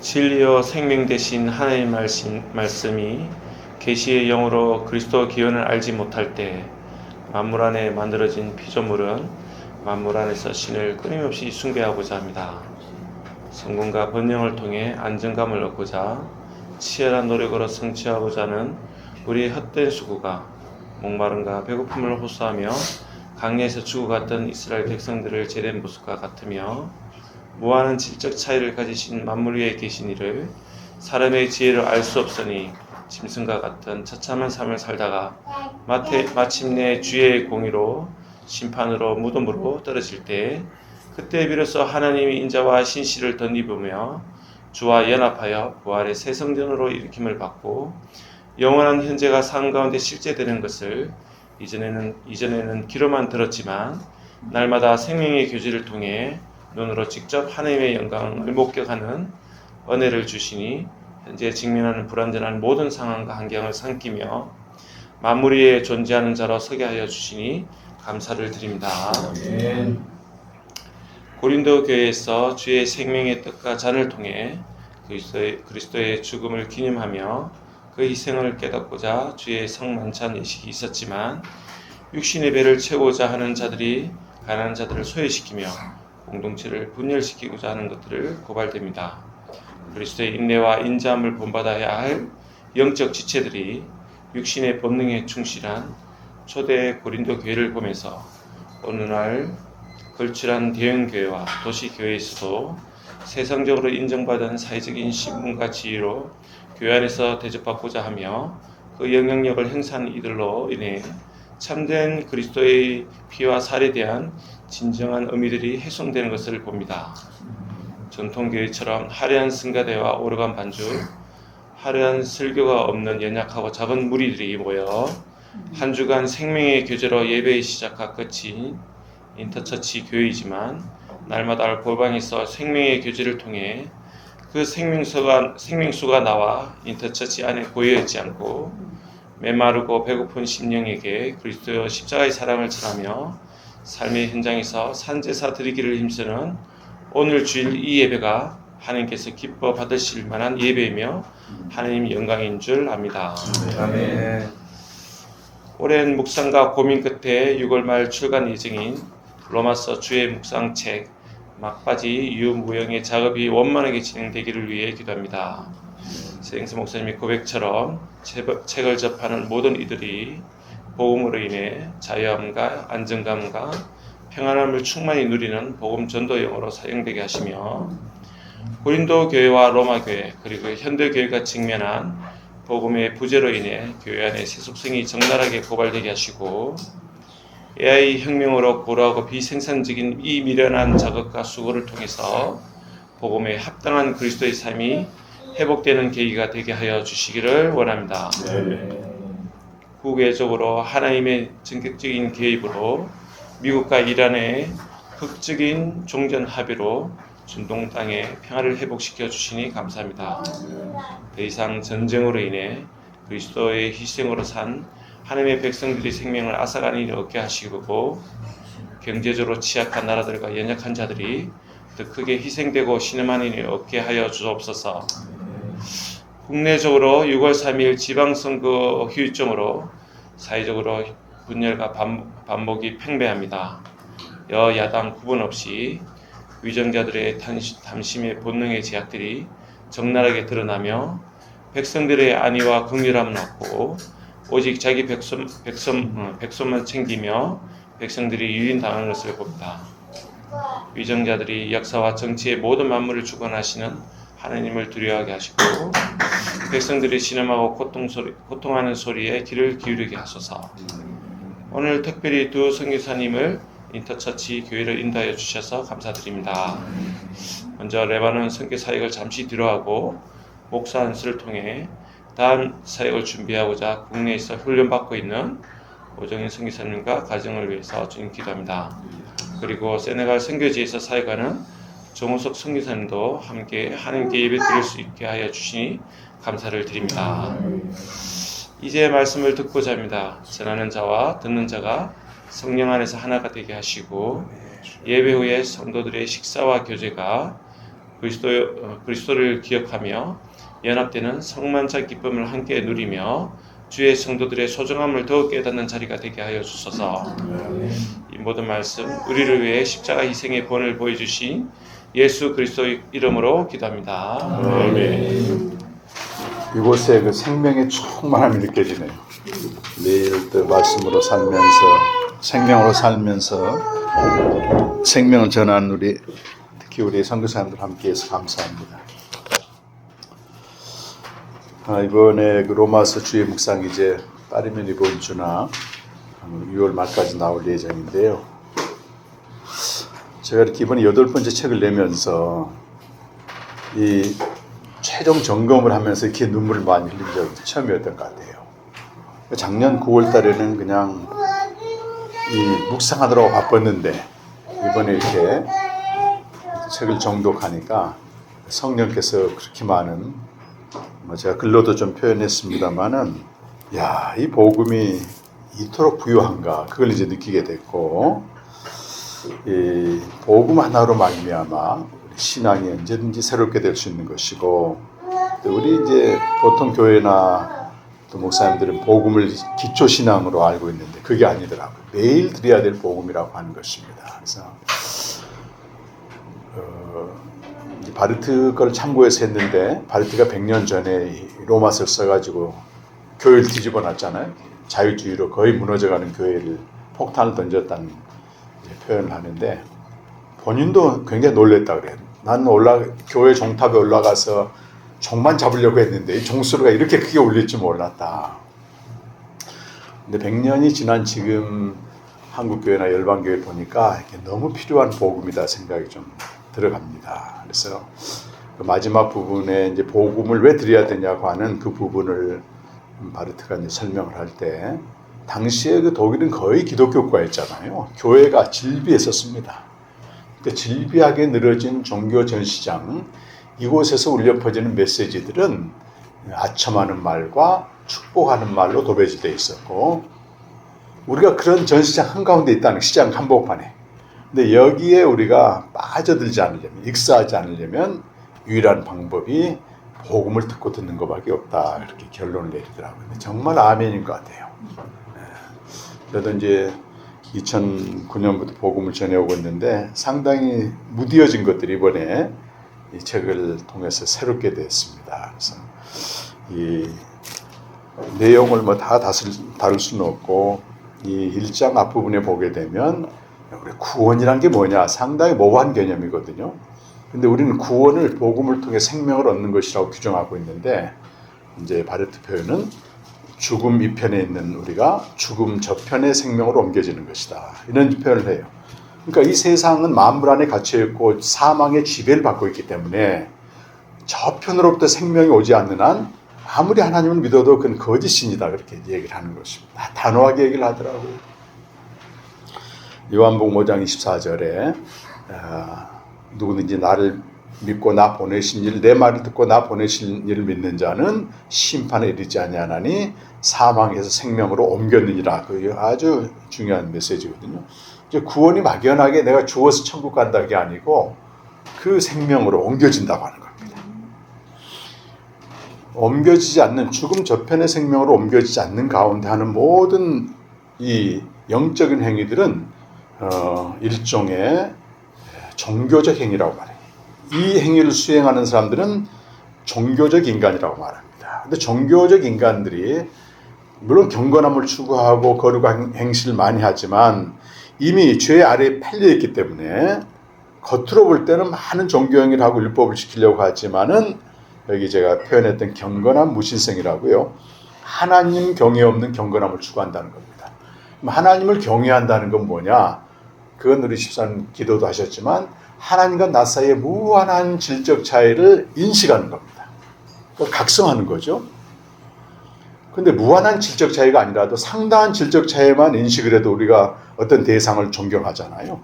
진리요 생명 되신 하나님 말씀이 계시의 영으로 그리스도 기원을 알지 못할 때 만물 안에 만들어진 피조물은 만물 안에서 신을 끊임없이 숭배하고자 합니다. 성공과 번영을 통해 안정감을 얻고자 치열한 노력으로 성취하고자 하는 우리의 헛된 수고가 목마름과 배고픔을 호소하며 강야에서 죽어갔던 이스라엘 백성들을 제된 모습과 같으며 무한한 질적 차이를 가지신 만물 위에 계신 이를 사람의 지혜로 알 수 없으니 짐승과 같은 처참한 삶을 살다가 마침내 주의 공의로 심판으로 무덤으로 떨어질 때 그때 비로소 하나님이 인자와 신실을 덧입으며 주와 연합하여 부활의 새 성전으로 일으킴을 받고 영원한 현재가 삶 가운데 실제되는 것을 이전에는 귀로만 들었지만 날마다 생명의 교제를 통해 눈으로 직접 하나님의 영광을 목격하는 은혜를 주시니 현재 직면하는 불완전한 모든 상황과 환경을 삼키며 만물 위에 존재하는 자로 서게 하여 주시니 감사를 드립니다. 아멘. 고린도 교회에서 주의 생명의 떡과 잔을 통해 그리스도의 죽음을 기념하며 그 희생을 깨닫고자 주의 성만찬 예식이 있었지만 육신의 배를 채우고자 하는 자들이 가난한 자들을 소외시키며 공동체를 분열시키고자 하는 것들을 고발됩니다. 그리스도의 인내와 인자함을 본받아야 할 영적 지체들이 육신의 본능에 충실한 초대 고린도 교회를 보면서 오늘날 걸출한 대형교회와 도시교회에서도 세상적으로 인정받은 사회적인 신분과 지위로 교회 안에서 대접받고자 하며 그 영향력을 행사한 이들로 인해 참된 그리스도의 피와 살에 대한 진정한 의미들이 훼손되는 것을 봅니다. 전통교회처럼 화려한 승가대와 오르간 반주, 화려한 설교가 없는 연약하고 작은 무리들이 모여 한 주간 생명의 교제로 예배의 시작과 끝이 인터처치 교회이지만 날마다 골방에서 생명의 교제를 통해 그 생명수가 나와 인터처치 안에 고여있지 않고 메마르고 배고픈 심령에게 그리스도의 십자가의 사랑을 전하며 삶의 현장에서 산제사 드리기를 힘쓰는 오늘 주일 이 예배가 하나님께서 기뻐 받으실 만한 예배이며 하나님 영광인 줄 압니다. 아멘. 오랜 묵상과 고민 끝에 6월 말 출간 예정인 로마서 주의 묵상책 막바지 유무영의 작업이 원만하게 진행되기를 위해 기도합니다. 세행스 목사님의 고백처럼 책을 접하는 모든 이들이 복음으로 인해 자유함과 안정감과 평안함을 충만히 누리는 복음 전도용으로 사용되게 하시며 고린도 교회와 로마 교회 그리고 현대 교회가 직면한 복음의 부재로 인해 교회 안에 세속성이 적나라하게 고발되게 하시고 AI 혁명으로 고루하고 비생산적인 이 미련한 작업과 수고를 통해서 복음에 합당한 그리스도의 삶이 회복되는 계기가 되게 하여 주시기를 원합니다. 국외적으로 하나님의 전격적인 개입으로 미국과 이란의 극적인 종전 합의로 중동 땅의 평화를 회복시켜 주시니 감사합니다. 더 이상 전쟁으로 인해 그리스도의 희생으로 산 하나님의 백성들이 생명을 앗아가는 일이 없게 하시고 경제적으로 취약한 나라들과 연약한 자들이 더 크게 희생되고 신음하는 일이 없게 하여 주옵소서. 국내적으로 6월 3일 지방선거 후유증으로 사회적으로 분열과 반목이 팽배합니다. 여야당 구분 없이 위정자들의 담심의 본능의 제약들이 적나라하게 드러나며 백성들의 안위와 긍휼함은 없고 오직 자기 백손만 챙기며 백성들이 유린당하는 것을 봅니다. 위정자들이 역사와 정치의 모든 만물을 주관하시는 하나님을 두려워하게 하시고 백성들이 신음하고 고통하는 소리에 귀를 기울이게 하소서. 오늘 특별히 두 선교사님을 인터처치 교회를 인도하여 주셔서 감사드립니다. 먼저 레바논 선교 사역을 잠시 뒤로하고 목사 안수를 통해 다음 사역을 준비하고자 국내에서 훈련받고 있는 오정인 선교사님과 가정을 위해서 주님 기도합니다. 그리고 세네갈 선교지에서 사역하는 정우석 선교사님도 함께 하나님께 예배 드릴 수 있게 하여 주시니 감사를 드립니다. 이제 말씀을 듣고자 합니다. 전하는 자와 듣는 자가 성령 안에서 하나가 되게 하시고 예배 후에 성도들의 식사와 교제가 그리스도를 기억하며 연합되는 성만찬 기쁨을 함께 누리며 주의 성도들의 소중함을 더욱 깨닫는 자리가 되게 하여 주소서. 이 모든 말씀 우리를 위해 십자가 희생의 본을 보여주신 예수 그리스도의 이름으로 기도합니다. 아멘. 이곳에 그 생명의 충만함이 느껴지네요. 매일 또 말씀으로 살면서 생명으로 살면서 생명을 전하는 우리 특히 우리 선교사님들 함께해서 감사합니다. 이번에 그 로마서 주의 묵상 이제 빠르면 이번 주나 6월 말까지 나올 예정인데요. 제가 이렇게 이번에 8번째 책을 내면서 이 최종 점검을 하면서 이렇게 눈물을 많이 흘린 적이 처음이었던 것 같아요. 작년 9월 달에는 그냥 이 묵상하느라고 바빴는데 이번에 이렇게 책을 정독하니까 성령께서 그렇게 많은 제가 글로도 좀 표현했습니다만은 이 복음이 이토록 부유한가 그걸 이제 느끼게 됐고 이 복음 하나로 말미암아 신앙이 언제든지 새롭게 될 수 있는 것이고 우리 이제 보통 교회나 또 목사님들은 복음을 기초 신앙으로 알고 있는데 그게 아니더라고요. 매일 드려야 될 복음이라고 하는 것입니다. 그래서 바르트 걸 참고해서 했는데 바르트가 100년 전에 로마서를 써가지고 교회를 뒤집어 놨잖아요. 자유주의로 거의 무너져가는 교회를 폭탄을 던졌다는 표현을 하는데 본인도 굉장히 놀랬다 그래요. 나는 교회 종탑에 올라가서 종만 잡으려고 했는데 이 종소리가 이렇게 크게 울릴 줄 몰랐다. 근데 100년이 지난 지금 한국교회나 열방교회 보니까 이게 너무 필요한 복음이다 생각이 좀 들어갑니다. 그래서 그 마지막 부분에 이제 복음을 왜 드려야 되냐고 하는 그 부분을 바르트가 이제 설명을 할 때 당시에 그 독일은 거의 기독교 국가였잖아요. 교회가 질비했었습니다. 그 질비하게 늘어진 종교 전시장 이곳에서 울려 퍼지는 메시지들은 아첨하는 말과 축복하는 말로 도배지되어 있었고 우리가 그런 전시장 한가운데 있다는 시장 한복판에 근데 여기에 우리가 빠져들지 않으려면 익사하지 않으려면 유일한 방법이 복음을 듣는 것밖에 없다 이렇게 결론을 내리더라고요. 정말 아멘인 것 같아요. 저도 이제 2009년부터 복음을 전해오고 있는데 상당히 무뎌진 것들이 이번에 이 책을 통해서 새롭게 됐습니다. 그래서 이 내용을 뭐 다 다룰 수는 없고 이 1장 앞부분에 보게 되면 우리 구원이란 게 뭐냐 상당히 모호한 개념이거든요. 근데 우리는 구원을 복음을 통해 생명을 얻는 것이라고 규정하고 있는데 이제 바르트 표현은 죽음 2편에 있는 우리가 죽음 저편의 생명으로 옮겨지는 것이다. 이런 표현을 해요. 그러니까 이 세상은 만물 안에 갇혀 있고 사망의 지배를 받고 있기 때문에 저편으로부터 생명이 오지 않는 한 아무리 하나님을 믿어도 그건 거짓신이다. 그렇게 얘기를 하는 것입니다. 단호하게 얘기를 하더라고요. 요한복음 5장 24절에 누구든지 나를 믿고 나 보내신 일, 내 말을 듣고 나 보내신 일을 믿는 자는 심판에 이르지 아니하나니 사망에서 생명으로 옮겼느니라. 그 아주 중요한 메시지거든요. 이제 구원이 막연하게 내가 죽어서 천국 간다는 게 아니고 그 생명으로 옮겨진다고 하는 겁니다. 옮겨지지 않는 죽음 저편의 생명으로 옮겨지지 않는 가운데 하는 모든 이 영적인 행위들은 일종의 종교적 행위라고 말해요. 이 행위를 수행하는 사람들은 종교적 인간이라고 말합니다. 근데 종교적 인간들이 물론 경건함을 추구하고 거룩한 행실을 많이 하지만 이미 죄 아래에 팔려있기 때문에 겉으로 볼 때는 많은 종교 행위를 하고 율법을 지키려고 하지만은 여기 제가 표현했던 경건한 무신성이라고요. 하나님 경외 없는 경건함을 추구한다는 겁니다. 하나님을 경외한다는 건 뭐냐? 그건 우리 집사님 기도도 하셨지만 하나님과 나 사이의 무한한 질적 차이를 인식하는 겁니다. 그러니까 각성하는 거죠. 그런데 무한한 질적 차이가 아니라도 상당한 질적 차이만 인식을 해도 우리가 어떤 대상을 존경하잖아요.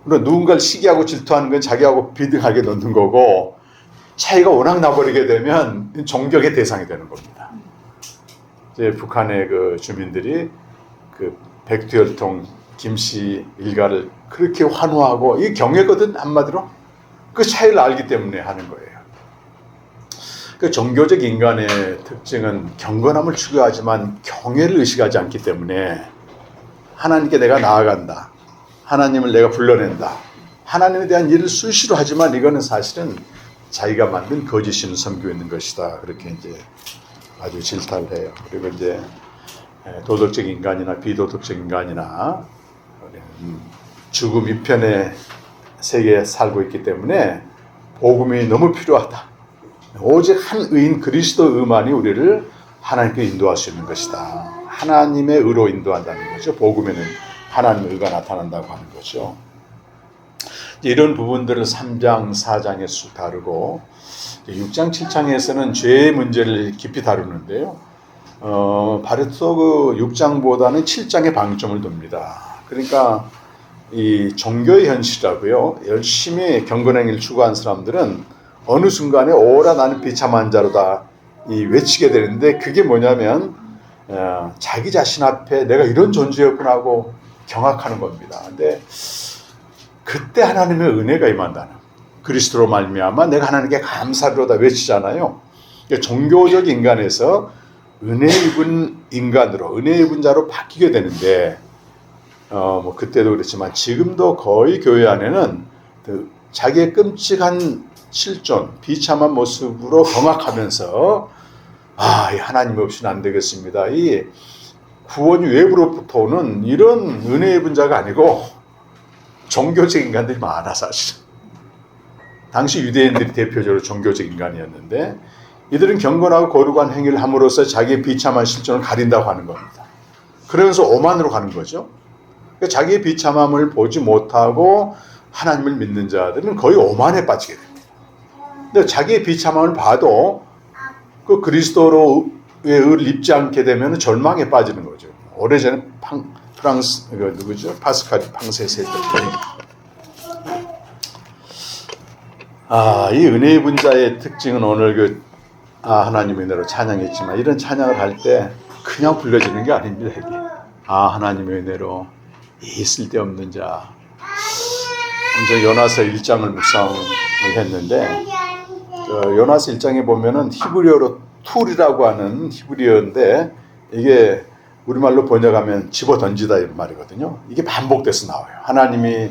물론 누군가를 시기하고 질투하는 건 자기하고 비등하게 놓는 거고 차이가 워낙 나버리게 되면 존경의 대상이 되는 겁니다. 이제 북한의 그 주민들이 그 백두혈통 김씨 일가를 그렇게 환호하고 이 경외거든 한마디로 그 차이를 알기 때문에 하는 거예요. 그 종교적 인간의 특징은 경건함을 추구하지만 경외를 의식하지 않기 때문에 하나님께 내가 나아간다, 하나님을 내가 불러낸다, 하나님에 대한 일을 수시로 하지만 이거는 사실은 자기가 만든 거짓신을 섬기고 있는 것이다. 그렇게 이제 아주 질타를 해요. 그리고 이제 도덕적 인간이나 비도덕적 인간이나 죽음 이편의 세계에 살고 있기 때문에 복음이 너무 필요하다. 오직 한 의인 그리스도의만이 우리를 하나님께 인도할 수 있는 것이다. 하나님의 의로 인도한다는 거죠. 복음에는 하나님의 의가 나타난다고 하는 거죠. 이런 부분들을 3장, 4장에 쭉 다루고 6장, 7장에서는 죄의 문제를 깊이 다루는데요. 바르토 그 6장보다는 7장에 방점을 둡니다. 그러니까 이 종교의 현실이라고요. 열심히 경건행위를 추구한 사람들은 어느 순간에 오라 나는 비참한 자로다 외치게 되는데 그게 뭐냐면 자기 자신 앞에 내가 이런 존재였구나 하고 경악하는 겁니다. 근데 그때 하나님의 은혜가 임한다는 그리스도로 말미암아 내가 하나님께 감사로다 외치잖아요. 그러니까 종교적 인간에서 은혜 입은 인간으로 은혜 입은 자로 바뀌게 되는데 뭐 그때도 그렇지만 지금도 거의 교회 안에는 자기의 끔찍한 실존, 비참한 모습으로 경악하면서 이 하나님 없이는 안 되겠습니다. 이 구원이 외부로부터 오는 이런 은혜 입은 자가 아니고 종교적 인간들이 많아 사실. 당시 유대인들이 대표적으로 종교적 인간이었는데 이들은 경건하고 거룩한 행위를 함으로써 자기의 비참한 실존을 가린다고 하는 겁니다. 그러면서 오만으로 가는 거죠. 그러니까 자기의 비참함을 보지 못하고 하나님을 믿는 자들은 거의 오만에 빠지게 됩니다. 근데 자기의 비참함을 봐도 그 그리스도로의 의를 입지 않게 되면 절망에 빠지는 거죠. 오래전에 프랑스 누구죠? 파스칼이 팡세스 했던 이 은혜 입은 자의 특징은 오늘 하나님의 은혜로 찬양했지만 이런 찬양을 할 때 그냥 불러지는 게 아닙니다. 이게. 하나님의 은혜로 이 쓸데없는 자. 먼저 요나서 1장을 묵상을 했는데 요나서 1장에 보면은 히브리어로 툴이라고 하는 히브리어인데 이게 우리말로 번역하면 집어 던지다 이런 말이거든요. 이게 반복돼서 나와요. 하나님이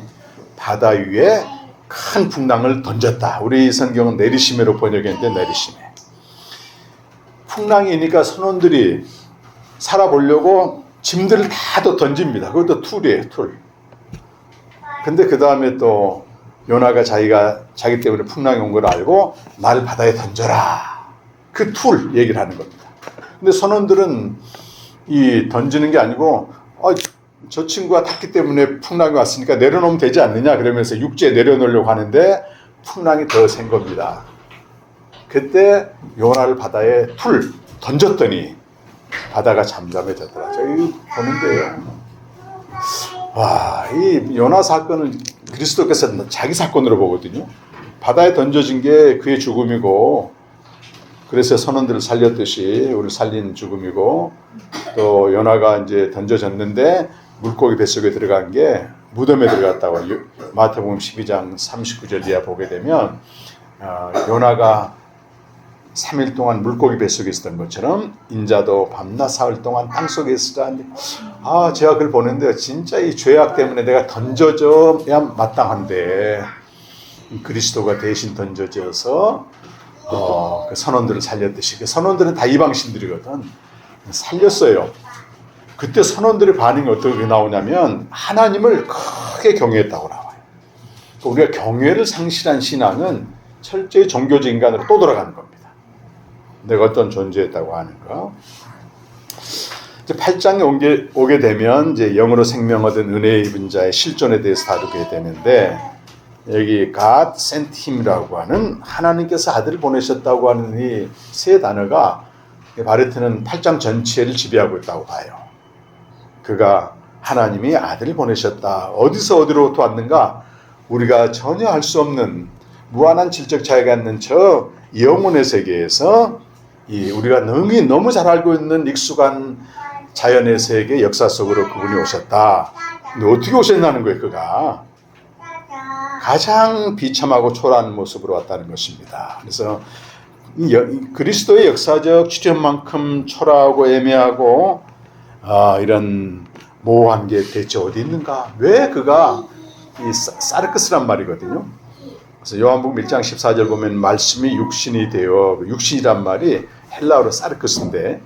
바다 위에 큰 풍랑을 던졌다. 우리 성경은 내리시메로 번역했는데 내리시메. 풍랑이니까 선원들이 살아보려고 짐들을 다 또 던집니다. 그것도 툴이에요, 툴. 근데 그 다음에 또 요나가 자기 때문에 풍랑이 온 걸 알고 나를 바다에 던져라. 그 툴 얘기를 하는 겁니다. 근데 선원들은 이 던지는 게 아니고 저 친구가 탔기 때문에 풍랑이 왔으니까 내려놓으면 되지 않느냐 그러면서 육지에 내려놓으려고 하는데 풍랑이 더 센 겁니다. 그때 요나를 바다에 툴 던졌더니 바다가 잠잠해졌더라. 저기 보는데요. 이 요나 사건을 그리스도께서 자기 사건으로 보거든요. 바다에 던져진 게 그의 죽음이고 그래서 선원들을 살렸듯이 우리를 살린 죽음이고 또 요나가 이제 던져졌는데 물고기 뱃속에 들어간 게 무덤에 들어갔다고 마태복음 12장 39절 이하 보게 되면 요나가 3일 동안 물고기 뱃속에 있었던 것처럼 인자도 밤낮 사흘 동안 땅속에 있으라. 제가 그걸 보는데 진짜 이 죄악 때문에 내가 던져져야 마땅한데 그리스도가 대신 던져져서 그 선원들을 살렸듯이 그 선원들은 다 이방신들이거든. 살렸어요. 그때 선원들의 반응이 어떻게 나오냐면 하나님을 크게 경외했다고 나와요. 우리가 경외를 상실한 신앙은 철저히 종교적 인간으로 또 돌아가는 겁니다. 내가 어떤 존재였다고 하는 거. 이제 8장에 오게 되면 이제 영으로 생명 얻은 은혜 입은 자의 실존에 대해서 다루게 되는데 여기 God sent him이라고 하는 하나님께서 아들을 보내셨다고 하는 이 세 단어가 바르트는 8장 전체를 지배하고 있다고 봐요. 그가 하나님이 아들을 보내셨다. 어디서 어디로부터 왔는가? 우리가 전혀 알 수 없는 무한한 질적 차이가 있는 저 영혼의 세계에서 우리가 너무 잘 알고 있는 익숙한 자연의 세계 역사 속으로 그분이 오셨다. 근데 어떻게 오셨나는 거예요, 그가. 가장 비참하고 초라한 모습으로 왔다는 것입니다. 그래서 그리스도의 역사적 출현만큼 초라하고 애매하고 이런 모호한 게 대체 어디 있는가? 왜 그가 이 사르크스란 말이거든요. 그래서 요한복음 1장 14절 보면 말씀이 육신이 되어, 육신이란 말이 헬라어로 사르크스인데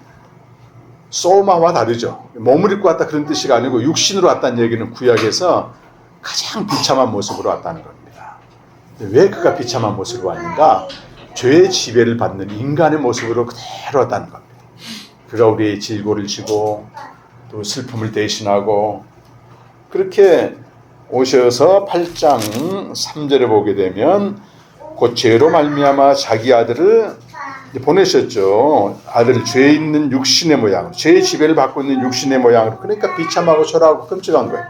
소마와 다르죠. 몸을 입고 왔다 그런 뜻이 아니고 육신으로 왔다는 얘기는 구약에서 가장 비참한 모습으로 왔다는 겁니다. 왜 그가 비참한 모습으로 왔는가? 죄의 지배를 받는 인간의 모습으로 그대로 왔다는 겁니다. 그가 우리의 질고를 지고 또 슬픔을 대신하고 그렇게 오셔서 8장 3절에 보게 되면 곧 죄로 말미암아 자기 아들을 보내셨죠. 아들을 죄 있는 육신의 모양으로, 죄의 지배를 받고 있는 육신의 모양으로. 그러니까 비참하고 초라하고 끔찍한 거예요.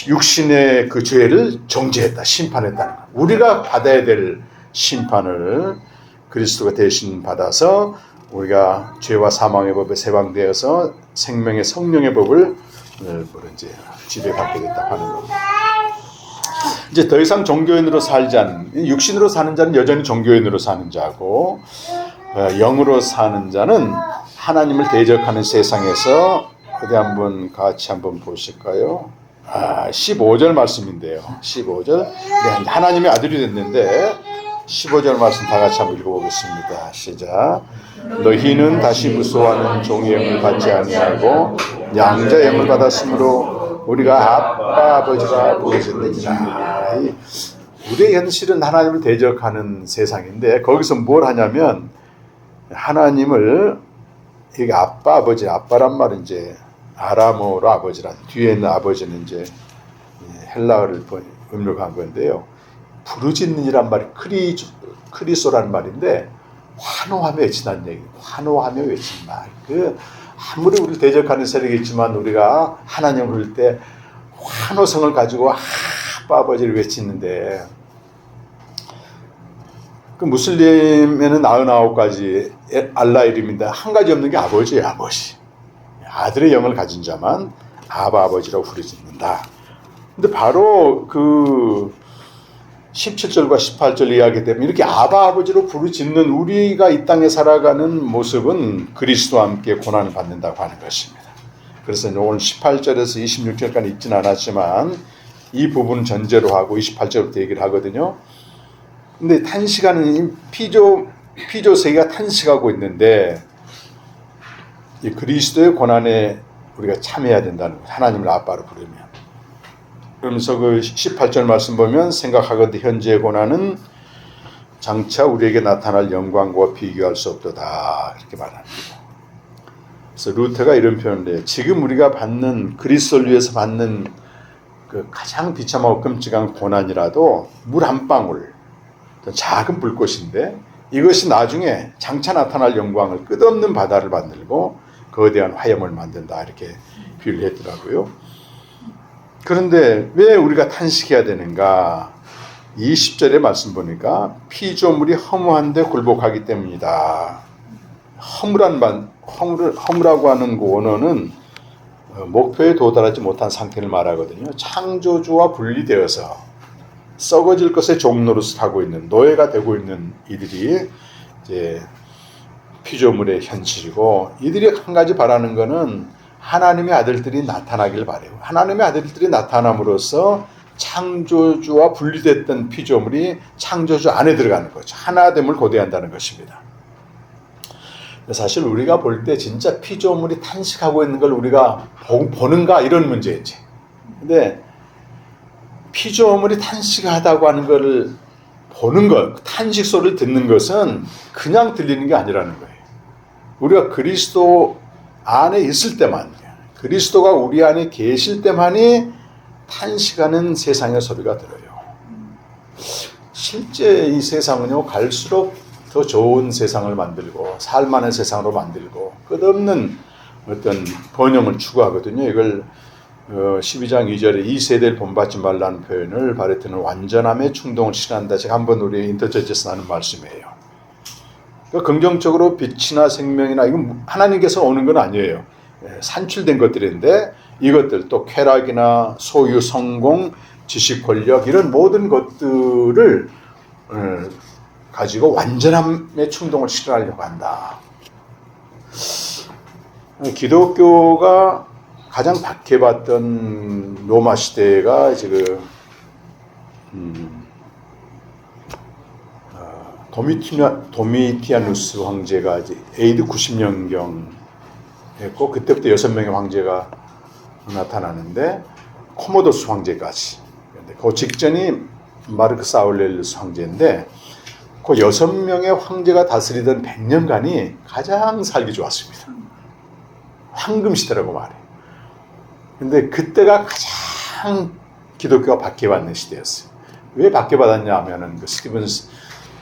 육신의 그 죄를 정죄했다, 심판했다는 거예요. 우리가 받아야 될 심판을 그리스도가 대신 받아서 우리가 죄와 사망의 법에 세방되어서 생명의 성령의 법을 이제 지배받게 됐다고 하는 겁니다. 이제 더 이상 종교인으로 살지 않는, 육신으로 사는 자는 여전히 종교인으로 사는 자고, 영으로 사는 자는 하나님을 대적하는 세상에서 어디 한번 같이 한번 보실까요? 15절 말씀인데요. 15절. 하나님의 아들이 됐는데 15절 말씀 다 같이 한번 읽어보겠습니다. 시작. 너희는 다시 무수하는 종의 영을 받지 아니하고 양자 영을 받았으므로 우리가 아빠 아버지라 부르짖느니라. 우리의 현실은 하나님을 대적하는 세상인데 거기서 뭘 하냐면 하나님을 이게 아빠 아버지, 아빠란 말은 이제 아람어로 아버지란, 뒤에 있는 아버지는 이제 헬라어를 음력한 건데요. 부르짖는이란 말이 크리소라는 말인데 환호하며 외친다는 얘기예요. 환호하며 외친 말. 아무리 우리를 대적하는 세력이 있지만 우리가 하나님을 부를 때 환호성을 가지고 아빠 아버지를 외치는데 그 무슬림에는 99가지 알라 이름인데 한 가지 없는 게 아버지예요. 아버지. 아들의 영을 가진 자만 아바 아버지라고 부르짖는다. 근데 바로 그 17절과 18절 이야기 때문에 이렇게 아바 아버지로 부르짖는 우리가 이 땅에 살아가는 모습은 그리스도와 함께 고난을 받는다고 하는 것입니다. 그래서 오늘 18절에서 26절까지 읽진 않았지만 이 부분 전제로 하고 28절부터 얘기를 하거든요. 근데 탄식하는 피조 세계가 탄식하고 있는데 이 그리스도의 고난에 우리가 참여해야 된다는 거예요. 하나님을 아빠로 부르면. 그러면서 그 18절 말씀 보면 생각하거든 현재의 고난은 장차 우리에게 나타날 영광과 비교할 수 없도다 이렇게 말합니다. 그래서 루터가 이런 표현을 해요. 지금 우리가 받는 그리스도를 위해서 받는 그 가장 비참하고 끔찍한 고난이라도 물 한 방울 작은 불꽃인데 이것이 나중에 장차 나타날 영광을 끝없는 바다를 만들고 거대한 화염을 만든다 이렇게 비유를 했더라고요. 그런데 왜 우리가 탄식해야 되는가? 20절의 말씀 보니까 피조물이 허무한데 굴복하기 때문이다. 허무라고 하는 그 원어는 목표에 도달하지 못한 상태를 말하거든요. 창조주와 분리되어서 썩어질 것의 종노릇을 하고 있는, 노예가 되고 있는 이들이 이제 피조물의 현실이고, 이들이 한 가지 바라는 것은 하나님의 아들들이 나타나길 바래요. 하나님의 아들들이 나타남으로써 창조주와 분리됐던 피조물이 창조주 안에 들어가는 거죠. 하나됨을 고대한다는 것입니다. 사실 우리가 볼 때 진짜 피조물이 탄식하고 있는 걸 우리가 보는가 이런 문제이지. 근데 피조물이 탄식하다고 하는 것을 보는 것, 탄식 소리를 듣는 것은 그냥 들리는 게 아니라는 거예요. 우리가 그리스도 안에 있을 때만, 그리스도가 우리 안에 계실 때만이 탄식하는 세상의 소리가 들어요. 실제 이 세상은요, 갈수록 더 좋은 세상을 만들고 살만한 세상으로 만들고 끝없는 어떤 번영을 추구하거든요. 이걸 12장 2절에 이 세대를 본받지 말라는 표현을 바레트는 완전함의 충동을 실현한다. 제가 한번 우리 인터처치에서 나눈 말씀이에요. 그러니까 긍정적으로 빛이나 생명이나 이건 하나님께서 오는 건 아니에요. 산출된 것들인데 이것들 또 쾌락이나 소유, 성공, 지식, 권력 이런 모든 것들을 가지고 완전함의 충동을 실현하려고 한다. 기독교가 가장 박해받던 로마 시대가 지금 도미티아누스 황제가 이제 AD 90년경 했고 그때부터 6명의 황제가 나타나는데 코모도스 황제까지. 그 직전이 마르크스 아울렐리우스 황제인데 그 6명의 황제가 다스리던 100년간이 가장 살기 좋았습니다. 황금 시대라고 말해요. 근데 그때가 가장 기독교가 박해받는 시대였어요. 왜 박해받았냐 하면은 그 스티븐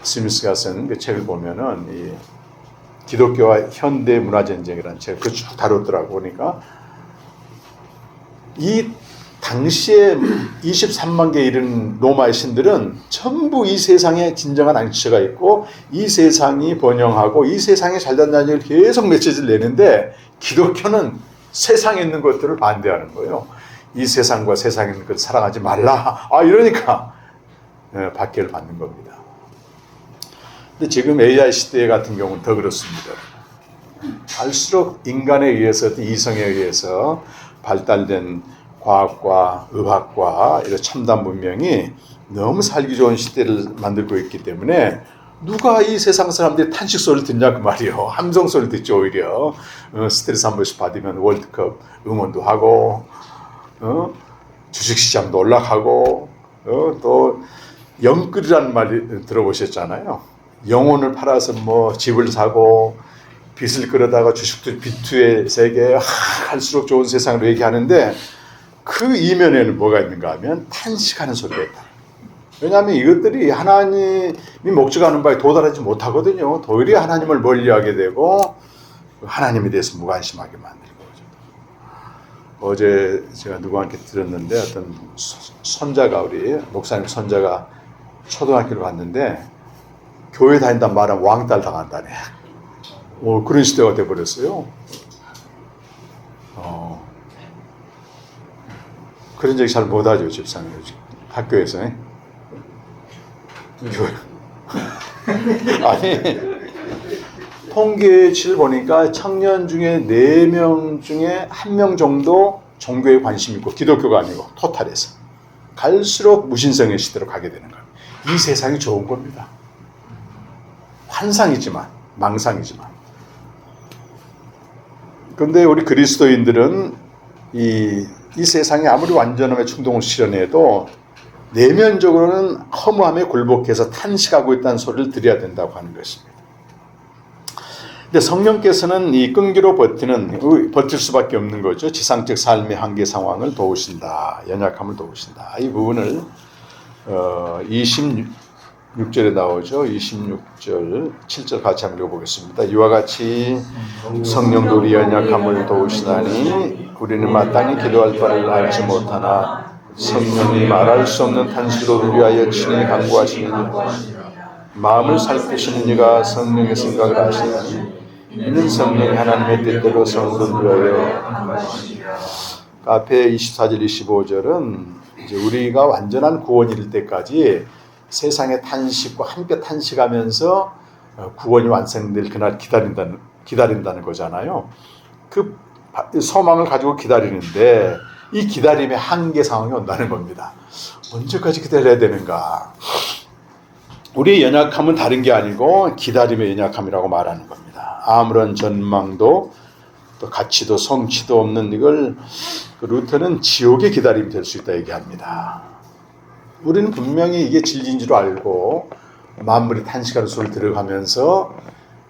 스미스가 쓴 그 책을 보면은 이 기독교와 현대 문화 전쟁이라는 책을 그 쭉 다뤘더라고. 그러니까 이 당시에 23만 개 이른 로마의 신들은 전부 이 세상에 진정한 안식처가 있고 이 세상이 번영하고 이 세상에 잘된다는 얘기를 계속 메시지를 내는데 기독교는 세상에 있는 것들을 반대하는 거예요. 이 세상과 세상에 있는 것을 사랑하지 말라. 이러니까 박해를 받는 겁니다. 근데 지금 AI 시대 같은 경우는 더 그렇습니다. 갈수록 인간에 의해서 이성에 의해서 발달된 과학과 의학과 이런 첨단 문명이 너무 살기 좋은 시대를 만들고 있기 때문에 누가 이 세상 사람들이 탄식 소리를 듣냐 그 말이에요. 함성 소리를 듣죠. 오히려 스트레스 한 번씩 받으면 월드컵 응원도 하고 주식시장도 올라가고 또 영끌이라는 말이 들어보셨잖아요. 영혼을 팔아서 뭐 집을 사고 빚을 끌어다가 주식도 비투의 세계 할수록 좋은 세상으로 얘기하는데 그 이면에는 뭐가 있는가 하면 탄식하는 소리가 있다. 왜냐하면 이것들이 하나님이 목적하는 바에 도달하지 못하거든요. 도리어 하나님을 멀리하게 되고 하나님에 대해서 무관심하게 만들고. 어제 제가 누구한테 들었는데 어떤 손자가 우리 목사님 손자가 초등학교를 갔는데 교회 다닌단 말은 왕따를 당한다네. 그런 시대가 돼버렸어요. 그런 얘기 잘 못하죠, 집사님. 학교에서. 아니, 통계치를 보니까 청년 중에 4명 중에 1명 정도 종교에 관심이 있고, 기독교가 아니고, 토탈에서. 갈수록 무신성의 시대로 가게 되는 거예요. 이 세상이 좋은 겁니다. 환상이지만, 망상이지만. 그런데 우리 그리스도인들은 이 세상에 아무리 완전함의 충동을 실현해도 내면적으로는 허무함에 굴복해서 탄식하고 있다는 소리를 들어야 된다고 하는 것입니다. 근데 성령께서는 이 끈기로 버틸 수밖에 없는 거죠. 지상적 삶의 한계 상황을 도우신다. 연약함을 도우신다. 이 부분을 26절에 나오죠. 26절, 7절 같이 한번 읽어보겠습니다. 이와 같이 성령도 우리 연약함을 도우시나니 우리는 마땅히 기도할 바를 알지 못하나 성령이 말할 수 없는 탄식으로 우리 위하여 친히 간구하시느니 마음을 살피시는 이가 성령의 생각을 아시나니 이는 성령이 하나님의 뜻대로 성도를 위하여. 앞에 24절 25절은 이제 우리가 완전한 구원이 이를 때까지 세상의 탄식과 함께 탄식하면서 구원이 완성될 그날 기다린다는 거잖아요. 그 소망을 가지고 기다리는데 이 기다림의 한계 상황이 온다는 겁니다. 언제까지 기다려야 되는가? 우리의 연약함은 다른 게 아니고 기다림의 연약함이라고 말하는 겁니다. 아무런 전망도 또 가치도 성취도 없는 이걸 루터는 지옥의 기다림이 될 수 있다 얘기합니다. 우리는 분명히 이게 진리인 줄 알고 만물이 탄식하는 소리를 들어가면서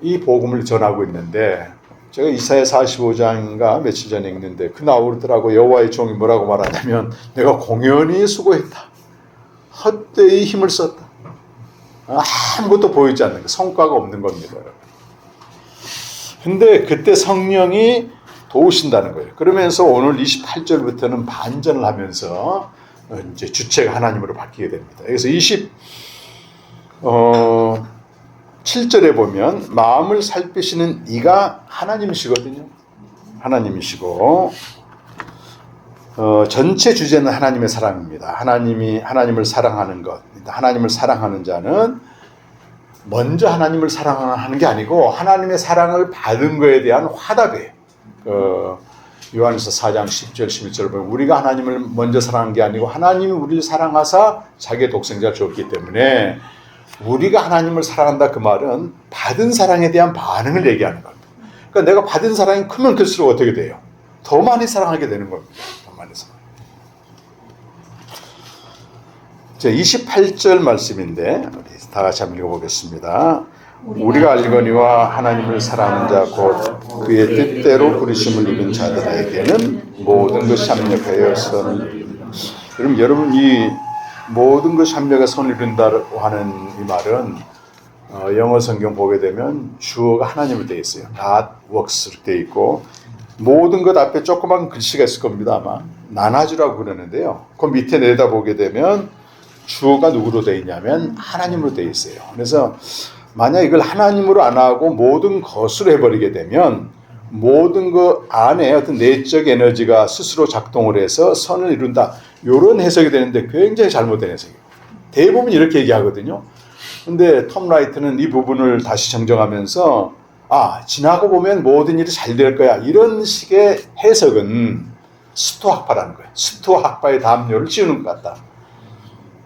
이 복음을 전하고 있는데 제가 이사야 45장인가 며칠 전에 읽는데 그 나오더라고. 여호와의 종이 뭐라고 말하냐면 내가 공연히 수고했다. 헛되이 힘을 썼다. 아무것도 보이지 않는 거, 성과가 없는 겁니다. 근데 그때 성령이 도우신다는 거예요. 그러면서 오늘 28절부터는 반전을 하면서 이제 주체가 하나님으로 바뀌게 됩니다. 그래서 27절에 보면 마음을 살피시는 이가 하나님이시거든요. 하나님이시고 전체 주제는 하나님의 사랑입니다. 하나님을 사랑하는 것. 하나님을 사랑하는 자는 먼저 하나님을 사랑하는 게 아니고 하나님의 사랑을 받은 거에 대한 화답이에요. 요한에서 4장 10절 11절 보면 우리가 하나님을 먼저 사랑한 게 아니고 하나님이 우리를 사랑하사 자기의 독생자를 줬기 때문에 우리가 하나님을 사랑한다 그 말은 받은 사랑에 대한 반응을 얘기하는 겁니다. 그러니까 내가 받은 사랑이 크면 클수록 어떻게 돼요? 더 많이 사랑하게 되는 겁니다. 더 많이 사랑. 자, 28절 말씀인데 우리 다 같이 한번 읽어보겠습니다. 우리가 알거니와 하나님을 사랑하는 자 곧 그의 뜻대로 부르심을 입은 자들에게는 모든 것이 합력하여 선을 이룬다. 여러분 이 모든 것이 합력하여 선을 이룬다고 하는 이 말은 영어 성경 보게 되면 주어가 하나님으로 되어 있어요. God works로 되어 있고 모든 것 앞에 조그만 글씨가 있을 겁니다. 아마 나나주라고 그러는데요. 그 밑에 내려다보게 되면 주어가 누구로 되어 있냐면 하나님으로 되어 있어요. 그래서 만약 이걸 하나님으로 안 하고 모든 것으로 해버리게 되면 모든 것 안에 어떤 내적 에너지가 스스로 작동을 해서 선을 이룬다. 이런 해석이 되는데 굉장히 잘못된 해석이에요. 대부분 이렇게 얘기하거든요. 근데 톰 라이트는 이 부분을 다시 정정하면서 지나고 보면 모든 일이 잘 될 거야. 이런 식의 해석은 스토학파라는 거예요. 스토학파의 담요를 씌우는 것 같다.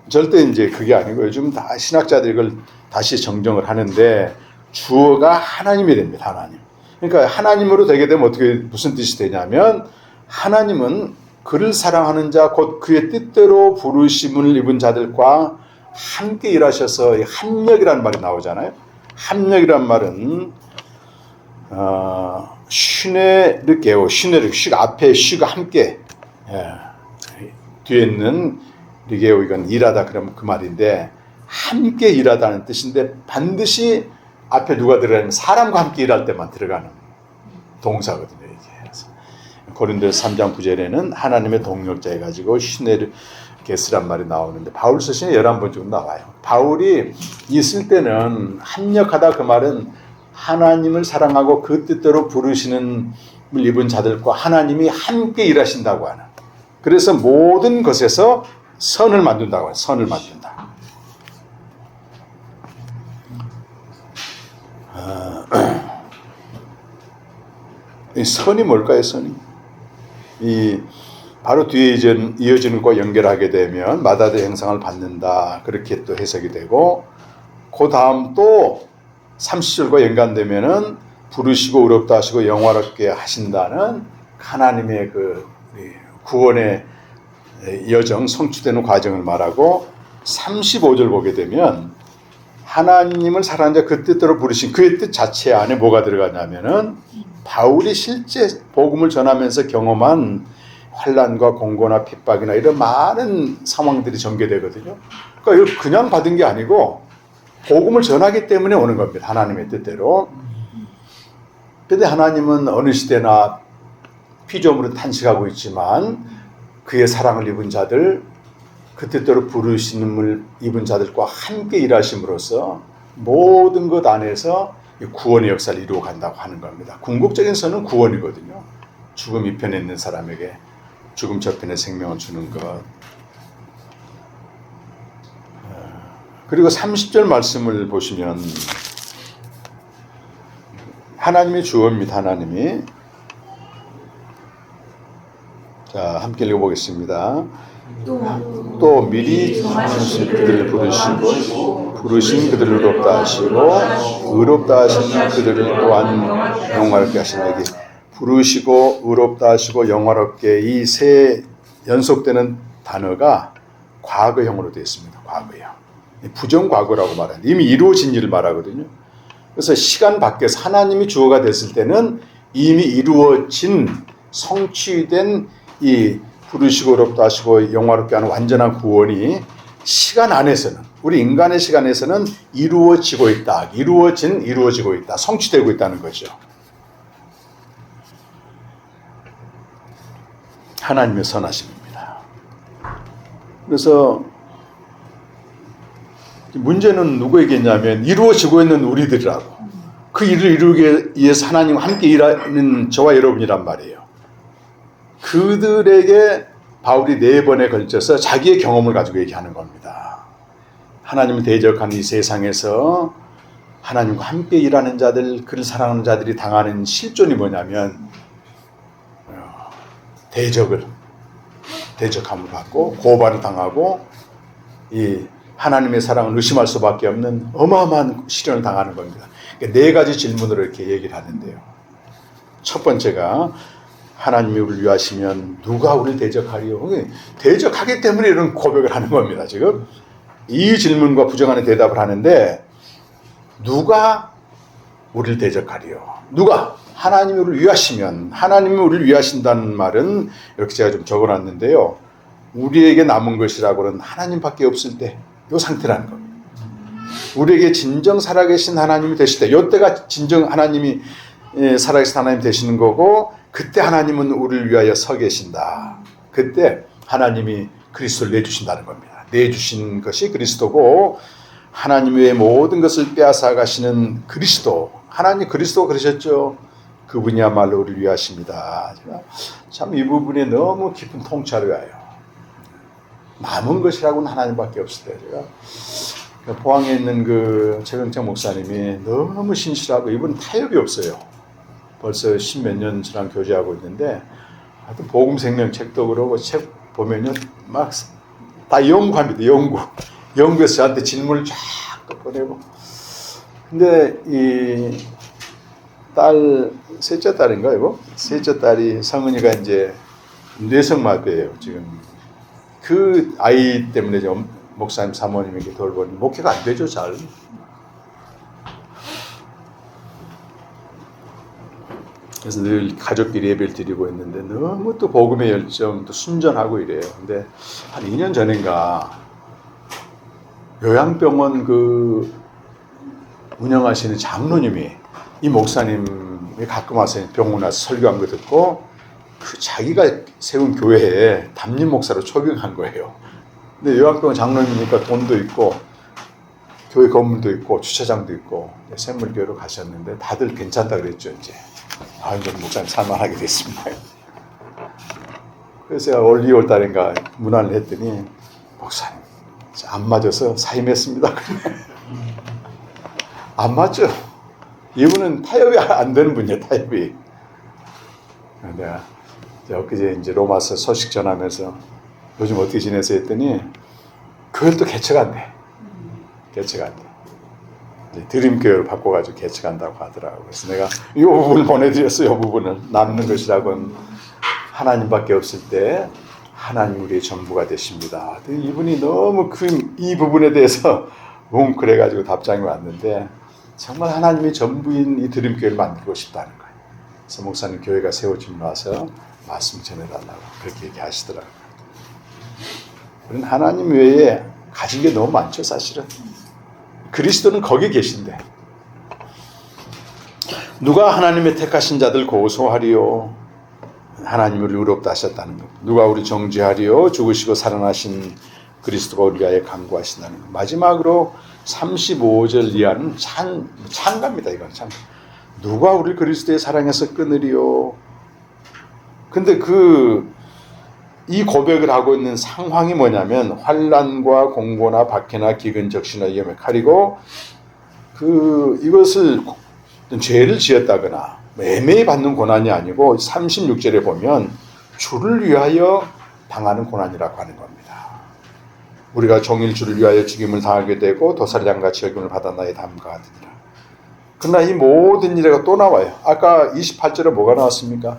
절대 이제 그게 아니고 요즘 다 신학자들이 이걸 다시 정정을 하는데 주어가 하나님이 됩니다. 하나님. 그러니까 하나님으로 되게 되면 어떻게 무슨 뜻이 되냐면 하나님은 그를 사랑하는 자 곧 그의 뜻대로 부르심을 입은 자들과 함께 일하셔서 합력이라는 말이 나오잖아요. 합력이란 말은 쉬네르게오 쉬네르 쉬가 앞에 쉬가 함께 뒤에 있는 리게오 이건 일하다 그러면 그 말인데 함께 일하다는 뜻인데 반드시 앞에 누가 들어가냐면 사람과 함께 일할 때만 들어가는 동사거든요. 이게. 고린도서 3장 9절에는 하나님의 동력자 해가지고 시네르게스란 말이 나오는데 바울 서신에 11번 정도 나와요. 바울이 있을 때는 합력하다 그 말은 하나님을 사랑하고 그 뜻대로 부르시는 입은 자들과 하나님이 함께 일하신다고 하는 그래서 모든 것에서 선을 만든다고 해요. 선을 만든다. 이 선이 뭘까요? 선이 이 바로 뒤에 이어지는 것과 연결하게 되면 마다드 형상을 받는다 그렇게 또 해석이 되고 그 다음 또 30절과 연관되면은 부르시고 의롭다 하시고 영화롭게 하신다는 하나님의 그 구원의 여정 성취되는 과정을 말하고 35절 보게 되면 하나님을 사랑하는 자 그 뜻대로 부르신 그의 뜻 자체 안에 뭐가 들어가냐면은 바울이 실제 복음을 전하면서 경험한 환난과 공고나 핍박이나 이런 많은 상황들이 전개되거든요. 그러니까 이거 그냥 받은 게 아니고 복음을 전하기 때문에 오는 겁니다. 하나님의 뜻대로. 그런데 하나님은 어느 시대나 피조물은 탄식하고 있지만 그의 사랑을 입은 자들 그 뜻대로 부르심을 입은 자들과 함께 일하심으로써 모든 것 안에서 구원의 역사를 이루어 간다고 하는 겁니다. 궁극적인 선은 구원이거든요. 죽음 이편에 있는 사람에게 죽음 저편에 생명을 주는 것. 그리고 30절 말씀을 보시면 하나님의 주어입니다. 하나님이. 자, 함께 읽어보겠습니다. 또 미리 정하신 그들을 부르시고 부르신 그들을 의롭다 하시고 의롭다 하신 그들을 또한 영화롭게 하시나니 부르시고 의롭다 하시고 영화롭게 이 세 연속되는 단어가 과거형으로 되어 있습니다. 과거형. 부정과거라고 말하는데 이미 이루어진 일을 말하거든요. 그래서 시간 밖에서 하나님이 주어가 됐을 때는 이미 이루어진 성취된 이 부르시고 의롭다 하시고 영화롭게 하는 완전한 구원이 시간 안에서는 우리 인간의 시간에서는 이루어지고 있다. 이루어지고 있다. 성취되고 있다는 거죠. 하나님의 선하심입니다. 그래서 문제는 누구에게 있냐면 이루어지고 있는 우리들이라고. 그 일을 이루기 위해서 하나님과 함께 일하는 저와 여러분이란 말이에요. 그들에게 바울이 4번에 걸쳐서 자기의 경험을 가지고 얘기하는 겁니다. 하나님을 대적하는 이 세상에서 하나님과 함께 일하는 자들, 그를 사랑하는 자들이 당하는 실존이 뭐냐면 대적함을 받고 고발을 당하고 이 하나님의 사랑을 의심할 수밖에 없는 어마어마한 시련을 당하는 겁니다. 그러니까 4가지 질문으로 이렇게 얘기를 하는데요. 첫 번째가 하나님이 우리를 위하시면 누가 우리를 대적하리요? 대적하기 때문에 이런 고백을 하는 겁니다. 지금 이 질문과 부정하는 대답을 하는데 누가 우리를 대적하리요? 누가? 하나님이 우리를 위하시면, 하나님이 우리를 위하신다는 말은 이렇게 제가 좀 적어놨는데요. 우리에게 남은 것이라고는 하나님밖에 없을 때 이 상태라는 겁니다. 우리에게 진정 살아계신 하나님이 되실 때, 이때가 진정 하나님이 살아계신 하나님 되시는 거고, 그때 하나님은 우리를 위하여 서 계신다. 그때 하나님이 그리스도를 내주신다는 겁니다. 내주신 것이 그리스도고, 하나님 외의 모든 것을 빼앗아 가시는 그리스도, 하나님 그리스도가 그러셨죠. 그분이야말로 우리를 위하십니다. 참 이 부분에 너무 깊은 통찰을 가요. 남은 것이라고는 하나님밖에 없을 때 제가 포항에 있는 그 최경창 목사님이 너무 신실하고 이분 타협이 없어요. 벌써 10몇 년 저랑 교제하고 있는데 하여튼 복음생명 책도 그러고 책 보면요 막 다 연구합니다. 연구해서 저한테 질문을 쫙 꺼내고. 근데 이 셋째 딸인가 이거? 셋째 딸이 성은이가 이제 뇌성마비예요. 지금 그 아이 때문에 좀 목사님 사모님에게 돌보니 목회가 안 되죠, 잘. 그래서 늘 가족끼리 예배를 드리고 있는데 너무 또 복음의 열정, 또 순전하고 이래요. 근데 한 2년 전인가 요양병원 그 운영하시는 장로님이 이 목사님이 가끔 와서 병원 와서 설교한 거 듣고 그 자기가 세운 교회에 담임 목사로 초빙한 거예요. 근데 요양병원 장로님이니까 돈도 있고 교회 건물도 있고 주차장도 있고 샘물교회로 가셨는데 다들 괜찮다 그랬죠. 이제 이제 목사님 살만하게 됐습니다. 그래서 제가 올 2월 달인가 문안을 했더니 목사님 안 맞아서 사임했습니다. 안 맞죠? 이분은 타협이 안 되는 분이에요. 타협이. 내가 엊그제 이제 로마서 소식 전하면서 요즘 어떻게 지내세요 했더니 교회를 또 개척 안 돼. 개척 안 돼. 이제 드림교회로 바꿔가지고 개척한다고 하더라고요. 그래서 내가 이 부분을 보내드렸어요. 이 부분을 남는 것이라고는 하나님밖에 없을 때 하나님 우리의 전부가 되십니다. 이분이 너무 이 부분에 대해서 뭉클해가지고 답장이 왔는데 정말 하나님이 전부인 이 드림교회를 만들고 싶다는 거예요. 그래서 목사님 교회가 세워지고 나서 말씀 전해달라고 그렇게 얘기하시더라고요. 우리는 하나님 외에 가진 게 너무 많죠, 사실은. 그리스도는 거기 계신데 누가 하나님의 택하신 자들 고소하리요. 하나님을 의롭다 하셨다는 것. 누가 우리 정죄하리요. 죽으시고 살아나신 그리스도가 우리 위하여 간구하신다는 것. 마지막으로 35절 이하는 찬가입니다. 이건 참. 누가 우리 그리스도의 사랑에서 끊으리요. 근데 이 고백을 하고 있는 상황이 뭐냐면 환난과 공고나 박해나 기근 적시나 위험의 칼이고 이것을 죄를 지었다거나 애매히 받는 고난이 아니고 36절에 보면 주를 위하여 당하는 고난이라고 하는 겁니다. 우리가 종일 주를 위하여 죽임을 당하게 되고 도살장같이 여김을 받아 나의 담과 같으니라. 그러나 이 모든 일이 또 나와요. 아까 28절에 뭐가 나왔습니까?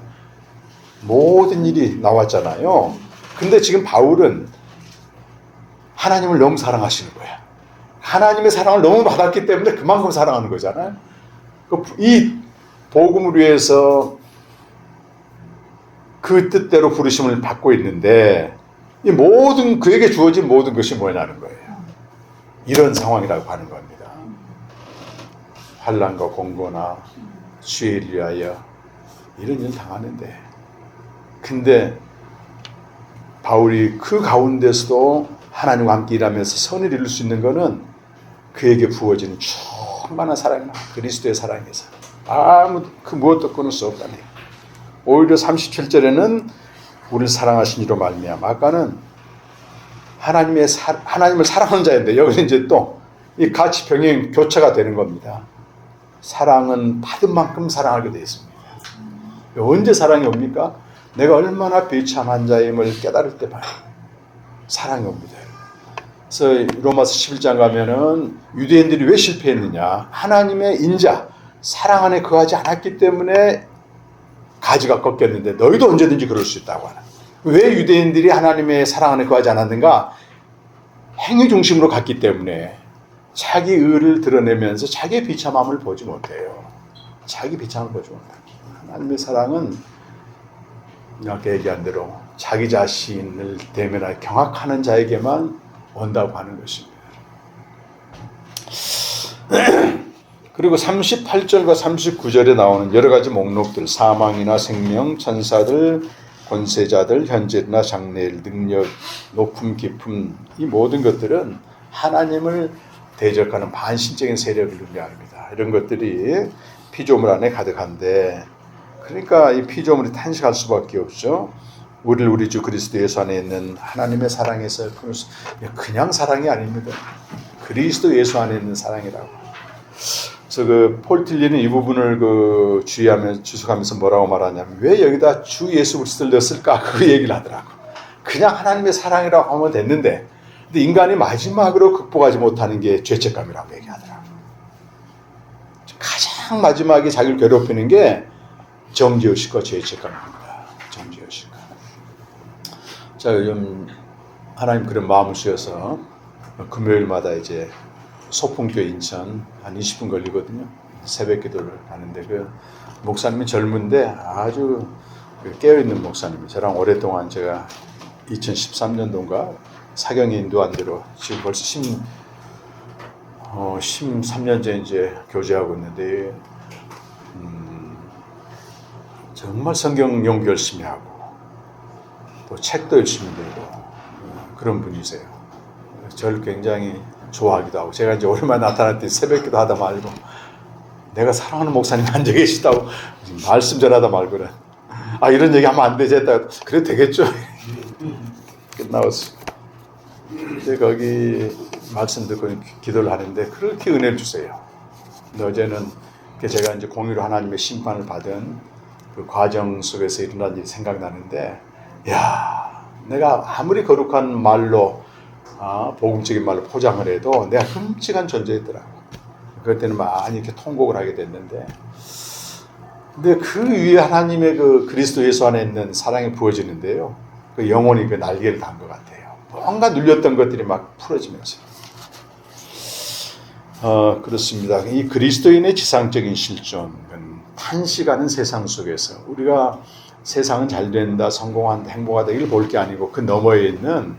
모든 일이 나왔잖아요. 근데 지금 바울은 하나님을 너무 사랑하시는 거야. 하나님의 사랑을 너무 받았기 때문에 그만큼 사랑하는 거잖아요. 이 복음을 위해서 그 뜻대로 부르심을 받고 있는데 이 모든 그에게 주어진 모든 것이 뭐냐는 거예요. 이런 상황이라고 하는 겁니다. 환난과 공고나 죄를 위하여 이런 일을 당하는데 근데 바울이 그 가운데서도 하나님과 함께 일하면서 선을 이룰 수 있는 것은 그에게 부어지는 충만한 사랑이나 그리스도의 사랑에서 무엇도 끊을 수 없다니. 오히려 37절에는 우리를 사랑하신 이로 말미암아. 아까는 하나님을 사랑하는 자인데 여기서 이제 또 이 같이 병행 교차가 되는 겁니다. 사랑은 받은 만큼 사랑하게 되어 있습니다. 언제 사랑이 옵니까? 내가 얼마나 비참한 자임을 깨달을 때 봐요. 사랑이 옵니다. 그래서 로마서 11장 가면은 유대인들이 왜 실패했느냐? 하나님의 인자, 사랑 안에 거하지 않았기 때문에 가지가 꺾였는데 너희도 언제든지 그럴 수 있다고 하는. 왜 유대인들이 하나님의 사랑 안에 거하지 않았는가? 행위 중심으로 갔기 때문에 자기 의를 드러내면서 자기의 비참함을 보지 못해요. 자기 비참함을 보지 못해요. 하나님의 사랑은 아까 얘기한 대로 자기 자신을 대면하여 경악하는 자에게만 온다고 하는 것입니다. 그리고 38절과 39절에 나오는 여러 가지 목록들, 사망이나 생명, 천사들, 권세자들, 현재나 장래일, 능력, 높음, 깊음, 이 모든 것들은 하나님을 대적하는 반신적인 세력을 의미합니다. 이런 것들이 피조물 안에 가득한데, 그러니까 이 피조물이 탄식할 수밖에 없죠. 우리를 우리 주 그리스도 예수 안에 있는 하나님의 사랑에서 그냥 사랑이 아닙니다. 그리스도 예수 안에 있는 사랑이라고. 그래서 폴 틸리는 이 부분을 주석하면서 뭐라고 말하냐면, 왜 여기다 주 예수 그리스도를 넣었을까? 그 얘기를 하더라고. 그냥 하나님의 사랑이라고 하면 됐는데, 근데 인간이 마지막으로 극복하지 못하는 게 죄책감이라고 얘기하더라고. 가장 마지막에 자기를 괴롭히는 게 정죄의식과 죄책감입니다. 정죄의식. 자, 요즘 하나님 그런 마음을 쓰여서 금요일마다 이제 소풍교회 인천 한 20분 걸리거든요. 새벽 기도를 하는데 그 목사님이 젊은데 아주 깨어있는 목사님이에요. 저랑 오랫동안 제가 2013년도인가 사경에 인도한 대로 지금 벌써 13년째 이제 교제하고 있는데 정말 성경 연구 열심히 하고 또 책도 열심히 읽고 그런 분이세요. 저를 굉장히 좋아하기도 하고, 제가 이제 오랜만에 나타날 때 새벽기도 하다 말고, 내가 사랑하는 목사님 앉아 계시다고 말씀 전하다 말고는, 아 이런 얘기 하면 안 되지 했다가, 그래도 되겠죠. 끝나왔어. 이제 거기 말씀 듣고 기도를 하는데 그렇게 은혜를 주세요. 근데 어제는 제가 이제 공의로 하나님의 심판을 받은 그 과정 속에서 일어난 일이 생각나는데, 야, 내가 아무리 거룩한 말로 복음적인 말로 포장을 해도 내가 끔찍한 존재였더라고. 그때는 많이 이렇게 통곡을 하게 됐는데, 근데 그 위에 하나님의 그 그리스도 예수 안에 있는 사랑이 부어지는데요. 그 영혼이 그 날개를 단 것 같아요. 뭔가 눌렸던 것들이 막 풀어지면서. 그렇습니다. 이 그리스도인의 지상적인 실존은 탄식하는 세상 속에서 우리가 세상은 잘 된다, 성공한다, 행복하다 이걸 볼 게 아니고 그 너머에 있는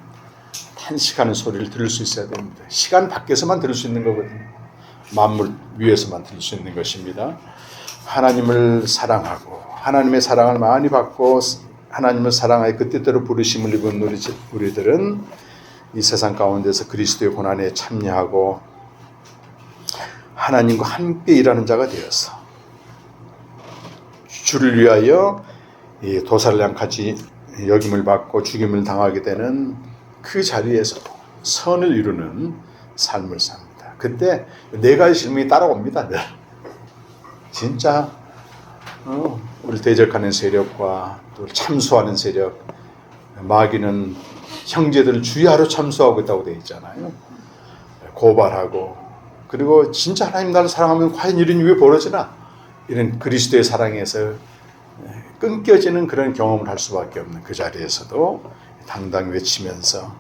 탄식하는 소리를 들을 수 있어야 됩니다. 시간 밖에서만 들을 수 있는 거거든요. 만물 위에서만 들을 수 있는 것입니다. 하나님을 사랑하고 하나님의 사랑을 많이 받고 하나님을 사랑하여 그 뜻대로 부르심을 입은 우리들은 이 세상 가운데서 그리스도의 고난에 참여하고 하나님과 함께 일하는 자가 되어서 주를 위하여 도살량같이 여김을 받고 죽임을 당하게 되는 그 자리에서 선을 이루는 삶을 삽니다. 그때 네 가지 질문이 따라옵니다. 네. 진짜 우리를 대적하는 세력과 또 참수하는 세력, 마귀는 형제들을 주의하러 참수하고 있다고 되어 있잖아요. 고발하고, 그리고 진짜 하나님 나를 사랑하면 과연 이런 일이 왜 벌어지나? 이런 그리스도의 사랑에서 끊겨지는 그런 경험을 할 수밖에 없는 그 자리에서도 당당히 외치면서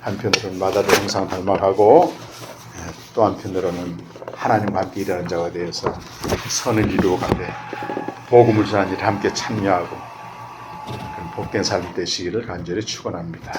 한편으로는 마다를 항상 닮아가고 또 한편으로는 하나님과 함께 일하는 자가 되어서 선을 이루어가되 복음을 전하는 일에 함께 참여하고 그런 복된 삶이 되시기를 간절히 축원합니다.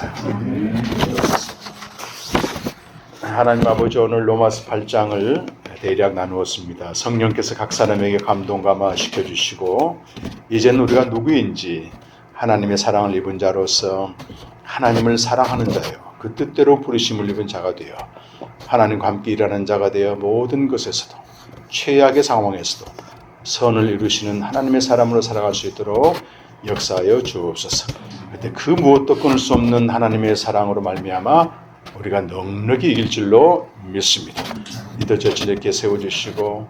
하나님 아버지, 오늘 로마서 8장을 대략 나누었습니다. 성령께서 각 사람에게 감동 감화 시켜주시고 이제는 우리가 누구인지 하나님의 사랑을 입은 자로서 하나님을 사랑하는 자요, 그 뜻대로 부르심을 입은 자가 되어 하나님과 함께 일하는 자가 되어 모든 것에서도 최악의 상황에서도 선을 이루시는 하나님의 사람으로 살아갈 수 있도록 역사하여 주옵소서. 그때 그 무엇도 끊을 수 없는 하나님의 사랑으로 말미암아 우리가 넉넉히 이길 줄로 믿습니다. 리더처치 이렇게 세워주시고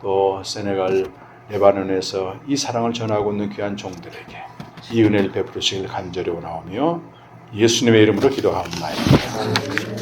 또 세네갈 레바논에서 이 사랑을 전하고 있는 귀한 종들에게 이 은혜를 베풀으시길 간절히 원하오며 예수님의 이름으로 기도하옵나이다.